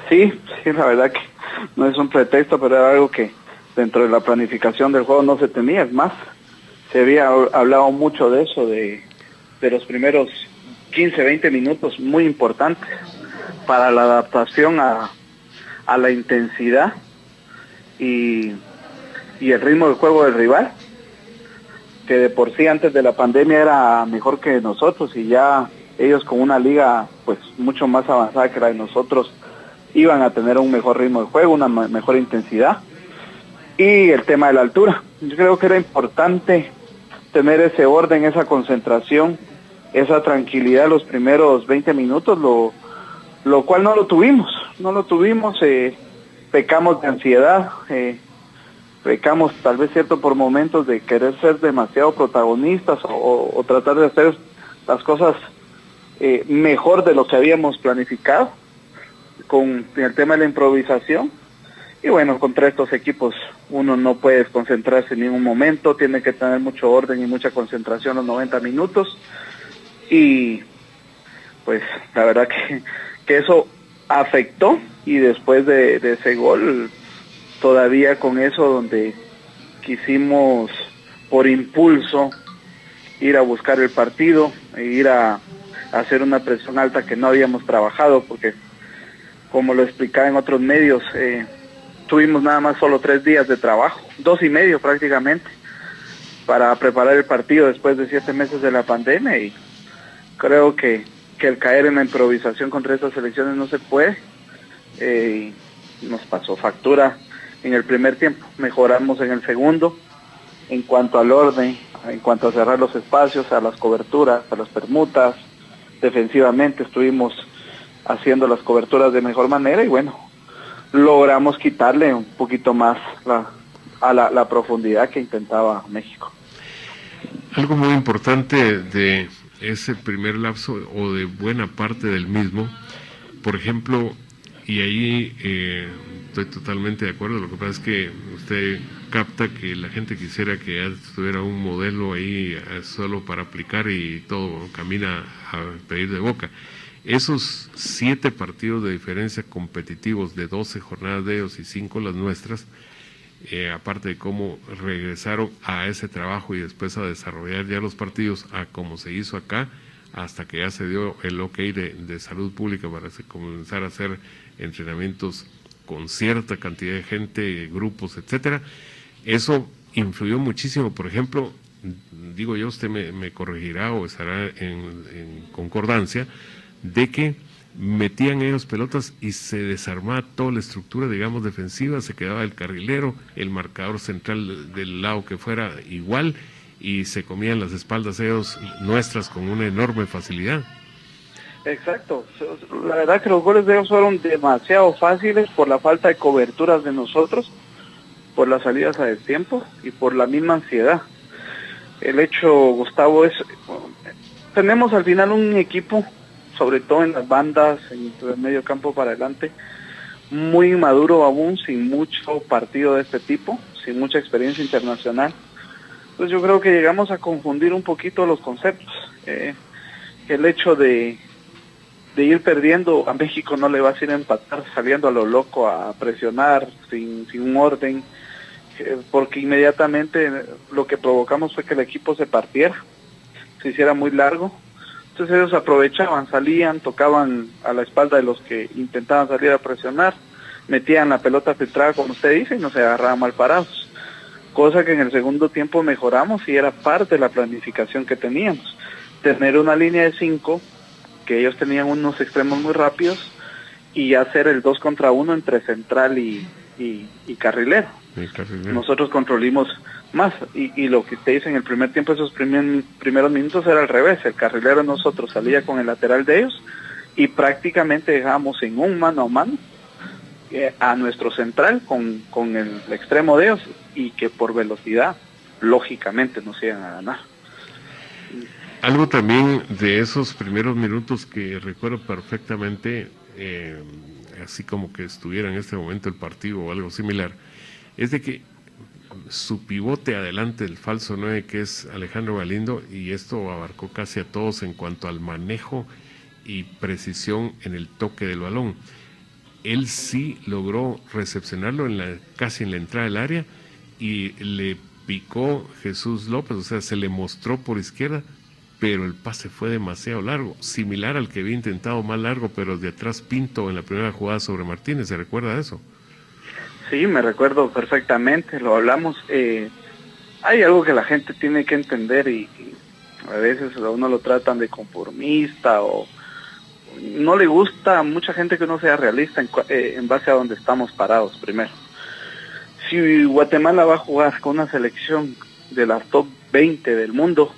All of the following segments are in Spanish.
Sí, sí, la verdad que no es un pretexto, pero era algo que dentro de la planificación del juego no se tenía. Es más, se había hablado mucho de eso, de los primeros 15, 20 minutos, muy importantes para la adaptación a la intensidad y el ritmo del juego del rival, que de por sí antes de la pandemia era mejor que nosotros, y ya ellos con una liga pues mucho más avanzada que la de nosotros iban a tener un mejor ritmo de juego, una mejor intensidad. Y el tema de la altura, yo creo que era importante tener ese orden, esa concentración, esa tranquilidad los primeros 20 minutos, lo cual no lo tuvimos, pecamos de ansiedad, pecamos tal vez cierto por momentos de querer ser demasiado protagonistas o tratar de hacer las cosas mejor de lo que habíamos planificado con el tema de la improvisación. Y bueno, contra estos equipos uno no puede concentrarse en ningún momento, tiene que tener mucho orden y mucha concentración los 90 minutos, y pues la verdad que eso afectó, y después de ese gol, todavía con eso donde quisimos por impulso ir a buscar el partido e ir a hacer una presión alta que no habíamos trabajado, porque como lo explicaba en otros medios, tuvimos nada más solo 3 días de trabajo, 2 y medio prácticamente, para preparar el partido después de 7 meses de la pandemia, y creo que el caer en la improvisación contra estas selecciones no se puede. Nos pasó factura en el primer tiempo, mejoramos en el segundo, en cuanto al orden, en cuanto a cerrar los espacios, a las coberturas, a las permutas. Defensivamente estuvimos haciendo las coberturas de mejor manera, y bueno, logramos quitarle un poquito más la profundidad que intentaba México. Algo muy importante de ese primer lapso, o de buena parte del mismo, por ejemplo, y ahí estoy totalmente de acuerdo, lo que pasa es que usted capta que la gente quisiera que ya tuviera un modelo ahí solo para aplicar y todo camina a pedir de boca. Esos 7 partidos de diferencia competitivos de 12 jornadas de ellos y 5 las nuestras, aparte de cómo regresaron a ese trabajo y después a desarrollar ya los partidos a como se hizo acá, hasta que ya se dio el ok de salud pública para comenzar a hacer entrenamientos con cierta cantidad de gente, grupos, etcétera. Eso influyó muchísimo. Por ejemplo, digo yo, usted me corregirá o estará en concordancia, de que metían ellos pelotas y se desarmaba toda la estructura, digamos, defensiva, se quedaba el carrilero, el marcador central del lado que fuera igual, y se comían las espaldas ellos nuestras con una enorme facilidad. Exacto, la verdad que los goles de ellos fueron demasiado fáciles por la falta de coberturas de nosotros, por las salidas a destiempo y por la misma ansiedad. El hecho, Gustavo, es tenemos al final un equipo, sobre todo en las bandas, en el medio campo para adelante, muy maduro aún, sin mucho partido de este tipo, sin mucha experiencia internacional. Pues yo creo que llegamos a confundir un poquito los conceptos. El hecho de ir perdiendo, a México no le va a ir a empatar saliendo a lo loco a presionar sin un orden, porque inmediatamente lo que provocamos fue que el equipo se partiera, se hiciera muy largo. Entonces ellos aprovechaban, salían, tocaban a la espalda de los que intentaban salir a presionar, metían la pelota filtrada, como usted dice, y nos agarraban mal parados. Cosa que en el segundo tiempo mejoramos, y era parte de la planificación que teníamos. Tener una línea de 5, que ellos tenían unos extremos muy rápidos, y hacer el 2 contra 1 entre central y carrilero. Nosotros controlimos más, y lo que usted dice en el primer tiempo, esos primeros minutos era al revés. El carrilero de nosotros salía con el lateral de ellos, y prácticamente dejábamos en un mano a mano a nuestro central con el extremo de ellos, y que por velocidad lógicamente nos iban a ganar. Algo también de esos primeros minutos que recuerdo perfectamente, así como que estuviera en este momento el partido o algo similar, es de que su pivote adelante, el falso 9, que es Alejandro Galindo, y esto abarcó casi a todos en cuanto al manejo y precisión en el toque del balón. él sí logró recepcionarlo casi en la entrada del área y le picó Jesús López, o sea, se le mostró por izquierda, pero el pase fue demasiado largo, similar al que había intentado más largo, pero de atrás Pinto en la primera jugada sobre Martínez. ¿Se recuerda de eso? Sí, me recuerdo perfectamente, lo hablamos. Hay algo que la gente tiene que entender y a veces a uno lo tratan de conformista o no le gusta a mucha gente que uno sea realista en base a donde estamos parados primero. Si Guatemala va a jugar con una selección de las top 20 del mundo,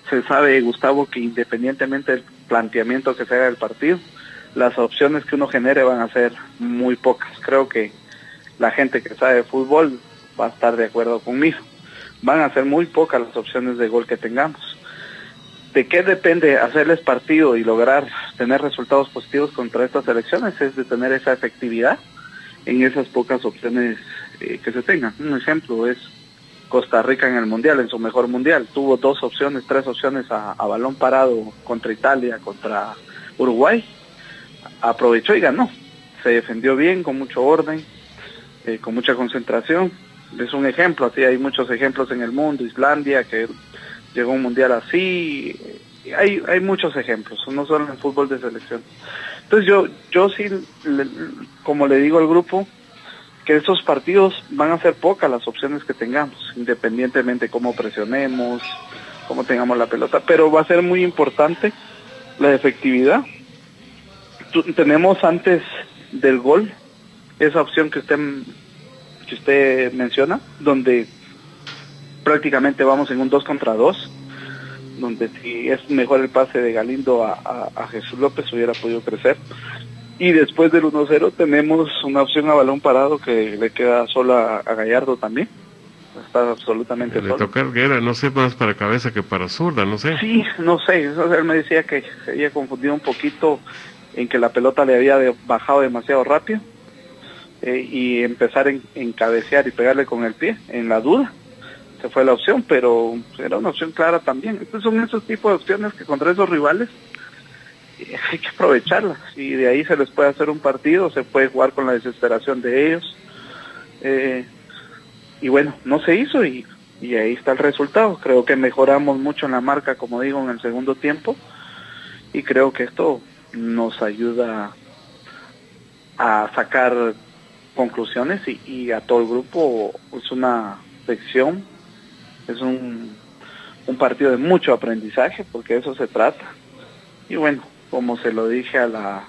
se sabe, Gustavo, que independientemente del planteamiento que se haga del partido, las opciones que uno genere van a ser muy pocas. Creo que la gente que sabe de fútbol va a estar de acuerdo conmigo. Van a ser muy pocas las opciones de gol que tengamos. ¿De qué depende hacerles partido y lograr tener resultados positivos contra estas selecciones? Es de tener esa efectividad en esas pocas opciones que se tengan. Un ejemplo es Costa Rica en el Mundial, en su mejor Mundial. Tuvo 2 opciones, 3 opciones a balón parado contra Italia, contra Uruguay. Aprovechó y ganó. Se defendió bien, con mucho orden, con mucha concentración. Es un ejemplo, así hay muchos ejemplos en el mundo. Islandia, que llegó a un Mundial así. Hay muchos ejemplos, no solo en fútbol de selección. Entonces yo sí, como le digo al grupo, que estos partidos van a ser pocas las opciones que tengamos, independientemente cómo presionemos, cómo tengamos la pelota, pero va a ser muy importante la efectividad. Tenemos antes del gol esa opción que usted menciona, donde prácticamente vamos en un 2 contra 2, donde si es mejor el pase de Galindo a Jesús López hubiera podido crecer. Y después del 1-0 tenemos una opción a balón parado que le queda sola a Gallardo también. Está absolutamente solo. Le toca que era, no sé, más para cabeza que para zurda, no sé. Sí, no sé. Él me decía que se había confundido un poquito en que la pelota le había bajado demasiado rápido y empezar en cabecear y pegarle con el pie, en la duda. Se fue la opción, pero era una opción clara también. Entonces son esos tipos de opciones que contra esos rivales hay que aprovecharlas y de ahí se les puede hacer un partido, se puede jugar con la desesperación de ellos y bueno, no se hizo y ahí está el resultado. Creo que mejoramos mucho en la marca, como digo, en el segundo tiempo y creo que esto nos ayuda a sacar conclusiones y a todo el grupo. Es una sección, es un partido de mucho aprendizaje porque de eso se trata y bueno, como se lo dije a la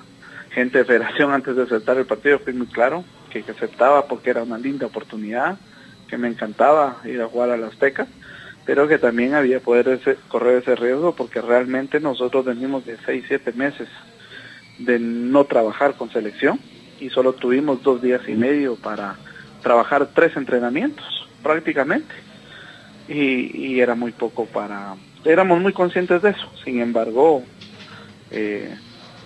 gente de Federación antes de aceptar el partido, fui muy claro que aceptaba porque era una linda oportunidad, que me encantaba ir a jugar a la Azteca, pero que también había poder correr ese riesgo porque realmente nosotros venimos de 6-7 meses de no trabajar con selección y solo tuvimos 2 días y medio para trabajar 3 entrenamientos prácticamente y era muy poco éramos muy conscientes de eso. Sin embargo,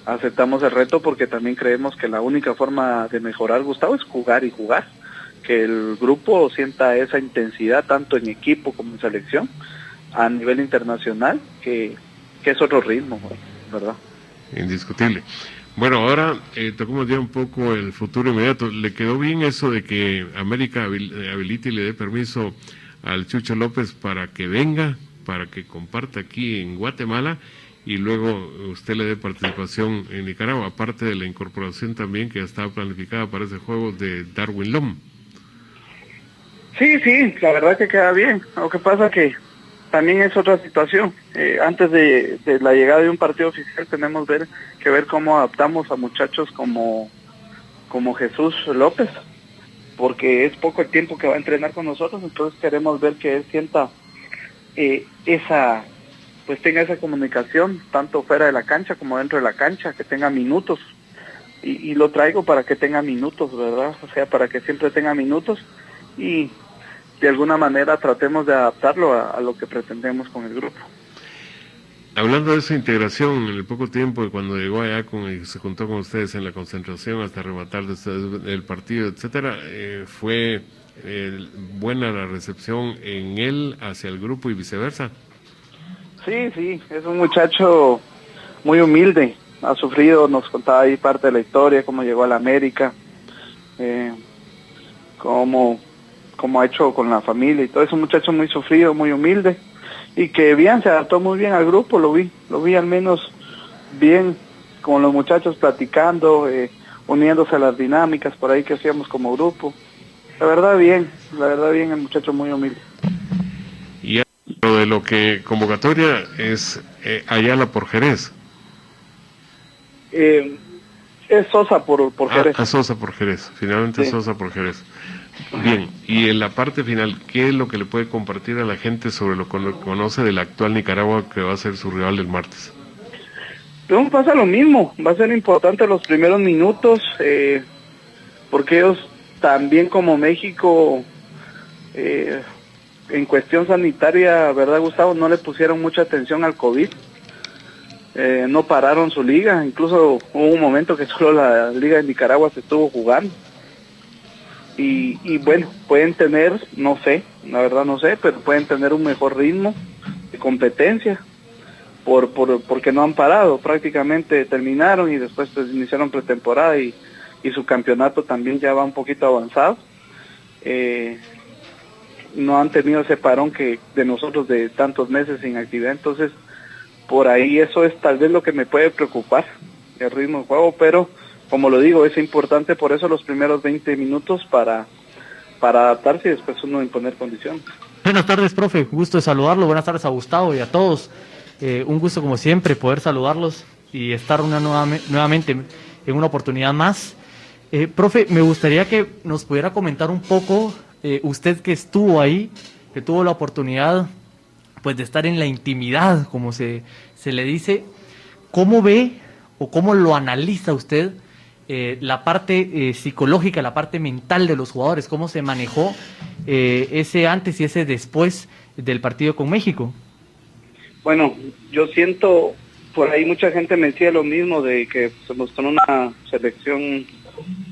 aceptamos el reto porque también creemos que la única forma de mejorar, Gustavo, es jugar y jugar, que el grupo sienta esa intensidad tanto en equipo como en selección a nivel internacional, que es otro ritmo, ¿verdad? Indiscutible. Bueno, ahora tocamos ya un poco el futuro inmediato. ¿Le quedó bien eso de que América habilite y le dé permiso al Chucho López para que venga, para que comparta aquí en Guatemala y luego usted le dé participación en Nicaragua, aparte de la incorporación también que estaba planificada para ese juego de Darwin Lom? Sí, la verdad que queda bien. Lo que pasa que también es otra situación. Antes de la llegada de un partido oficial tenemos que ver cómo adaptamos a muchachos como Jesús López, porque es poco el tiempo que va a entrenar con nosotros, entonces queremos ver que él sienta tenga esa comunicación tanto fuera de la cancha como dentro de la cancha, que tenga minutos y lo traigo para que tenga minutos, ¿verdad? O sea, para que siempre tenga minutos y de alguna manera tratemos de adaptarlo a lo que pretendemos con el grupo. Hablando de esa integración, en el poco tiempo de cuando llegó allá se juntó con ustedes en la concentración hasta rematar el partido, etcétera, fue buena la recepción en él hacia el grupo y viceversa. Sí, es un muchacho muy humilde, ha sufrido, nos contaba ahí parte de la historia, cómo llegó a la América, cómo ha hecho con la familia y todo eso. Un muchacho muy sufrido, muy humilde, y que bien, se adaptó muy bien al grupo. Lo vi al menos bien con los muchachos platicando, uniéndose a las dinámicas por ahí que hacíamos como grupo. La verdad bien, el muchacho muy humilde. Y lo de lo que convocatoria es Ayala por Jerez. Es Sosa por Jerez. Sosa por Jerez, finalmente sí. Sosa por Jerez. Bien, y en la parte final, ¿qué es lo que le puede compartir a la gente sobre lo que conoce del actual Nicaragua, que va a ser su rival el martes? Pues pasa lo mismo, va a ser importante los primeros minutos, porque ellos también como México, en cuestión sanitaria, ¿verdad, Gustavo? No le pusieron mucha atención al COVID. No pararon su liga, incluso hubo un momento que solo la liga de Nicaragua se estuvo jugando. Y bueno, pueden tener, no sé, la verdad no sé, pero pueden tener un mejor ritmo de competencia porque no han parado, prácticamente terminaron y después pues iniciaron pretemporada y su campeonato también ya va un poquito avanzado. No han tenido ese parón que de nosotros de tantos meses sin actividad, entonces por ahí eso es tal vez lo que me puede preocupar, el ritmo de juego, pero como lo digo, es importante por eso los primeros 20 minutos para adaptarse y después uno imponer condiciones. Buenas tardes, profe, gusto de saludarlo, buenas tardes a Gustavo y a todos, un gusto como siempre poder saludarlos y estar nuevamente en una oportunidad más. Profe, me gustaría que nos pudiera comentar un poco, usted que estuvo ahí, que tuvo la oportunidad pues de estar en la intimidad, como se le dice, ¿cómo ve o cómo lo analiza usted la parte psicológica, la parte mental de los jugadores? ¿Cómo se manejó ese antes y ese después del partido con México? Bueno, yo siento, por ahí mucha gente me decía lo mismo, de que se mostró una selección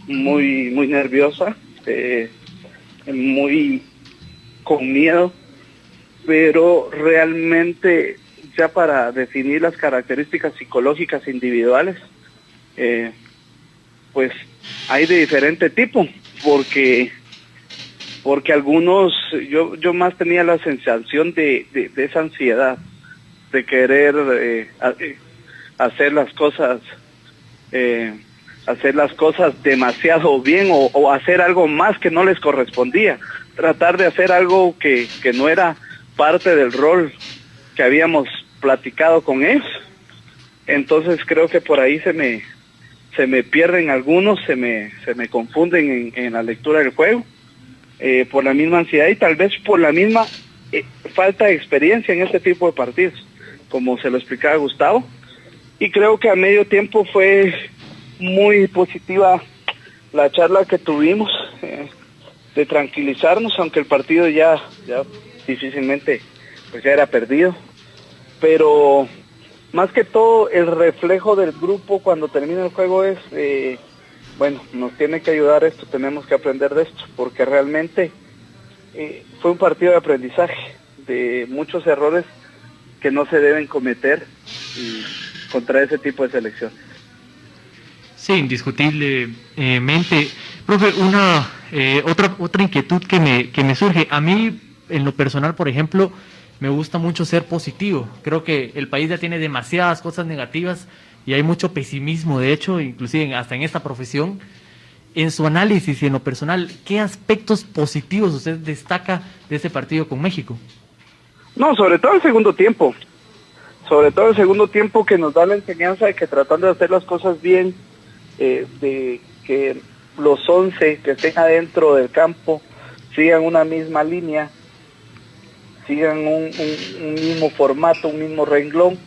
muy nerviosa, muy con miedo, pero realmente ya para definir las características psicológicas individuales, pues hay de diferente tipo, porque algunos, yo más tenía la sensación de esa ansiedad, de querer hacer las cosas demasiado bien o hacer algo más que no les correspondía, tratar de hacer algo que no era parte del rol que habíamos platicado con ellos. Entonces creo que por ahí se me pierden algunos, se me confunden en la lectura del juego, por la misma ansiedad y tal vez por la misma falta de experiencia en este tipo de partidos, como se lo explicaba Gustavo. Y creo que a medio tiempo fue muy positiva la charla que tuvimos, de tranquilizarnos, aunque el partido ya difícilmente pues ya era perdido, pero más que todo el reflejo del grupo cuando termina el juego es bueno, nos tiene que ayudar esto, tenemos que aprender de esto, porque realmente fue un partido de aprendizaje, de muchos errores que no se deben cometer contra ese tipo de selecciones. Sí, indiscutiblemente. Profe, otra inquietud que me surge. A mí, en lo personal, por ejemplo, me gusta mucho ser positivo. Creo que el país ya tiene demasiadas cosas negativas y hay mucho pesimismo, de hecho, inclusive hasta en esta profesión. En su análisis y en lo personal, ¿qué aspectos positivos usted destaca de ese partido con México? No, sobre todo el segundo tiempo. Sobre todo el segundo tiempo, que nos da la enseñanza de que tratando de hacer las cosas bien, de que los 11 que estén adentro del campo sigan una misma línea, sigan un mismo formato, un mismo renglón,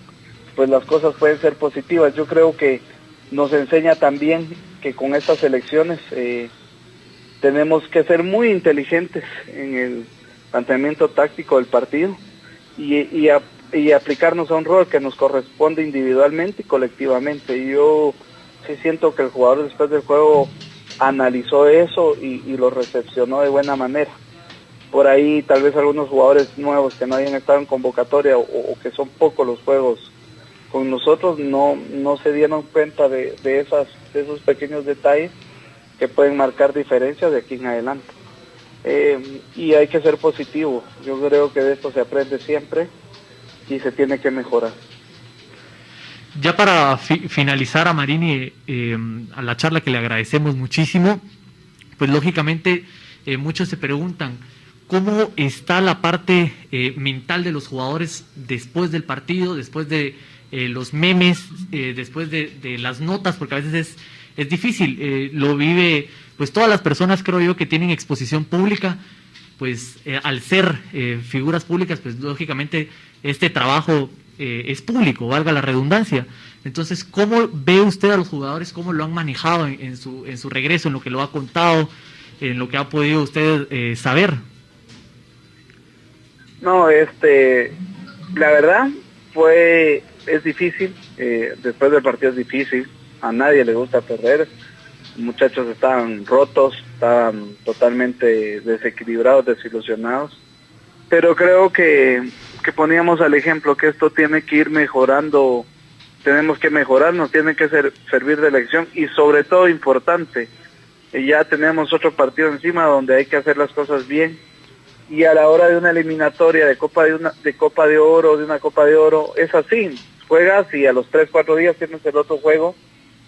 pues las cosas pueden ser positivas. Yo creo que nos enseña también que con estas elecciones tenemos que ser muy inteligentes en el planteamiento táctico del partido y aplicarnos a un rol que nos corresponde individualmente y colectivamente. Y yo sí siento que el jugador después del juego analizó eso y lo recepcionó de buena manera. Por ahí tal vez algunos jugadores nuevos que no hayan estado en convocatoria o que son pocos los juegos con nosotros no se dieron cuenta de esos pequeños detalles que pueden marcar diferencias de aquí en adelante. Y hay que ser positivo. Yo creo que de esto se aprende siempre y se tiene que mejorar. Ya para finalizar, a Marini, a la charla, que le agradecemos muchísimo, pues lógicamente muchos se preguntan cómo está la parte mental de los jugadores después del partido, después de los memes, después de las notas, porque a veces es difícil, lo vive pues todas las personas, creo yo, que tienen exposición pública, pues al ser figuras públicas, pues lógicamente este trabajo es público, valga la redundancia. Entonces, ¿cómo ve usted a los jugadores? ¿Cómo lo han manejado en su regreso, en lo que lo ha contado, en lo que ha podido usted saber? No, la verdad es difícil, después del partido es difícil, a nadie le gusta perder, los muchachos estaban rotos, estaban totalmente desequilibrados, desilusionados, pero creo que poníamos al ejemplo que esto tiene que ir mejorando, tenemos que mejorar, nos tiene que servir de lección y sobre todo importante, ya tenemos otro partido encima donde hay que hacer las cosas bien y a la hora de una eliminatoria de Copa de Oro, es así, juegas y a los 3-4 días tienes el otro juego,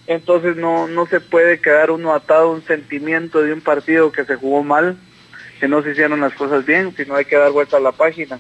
entonces no se puede quedar uno atado a un sentimiento de un partido que se jugó mal, que no se hicieron las cosas bien, sino hay que dar vuelta a la página.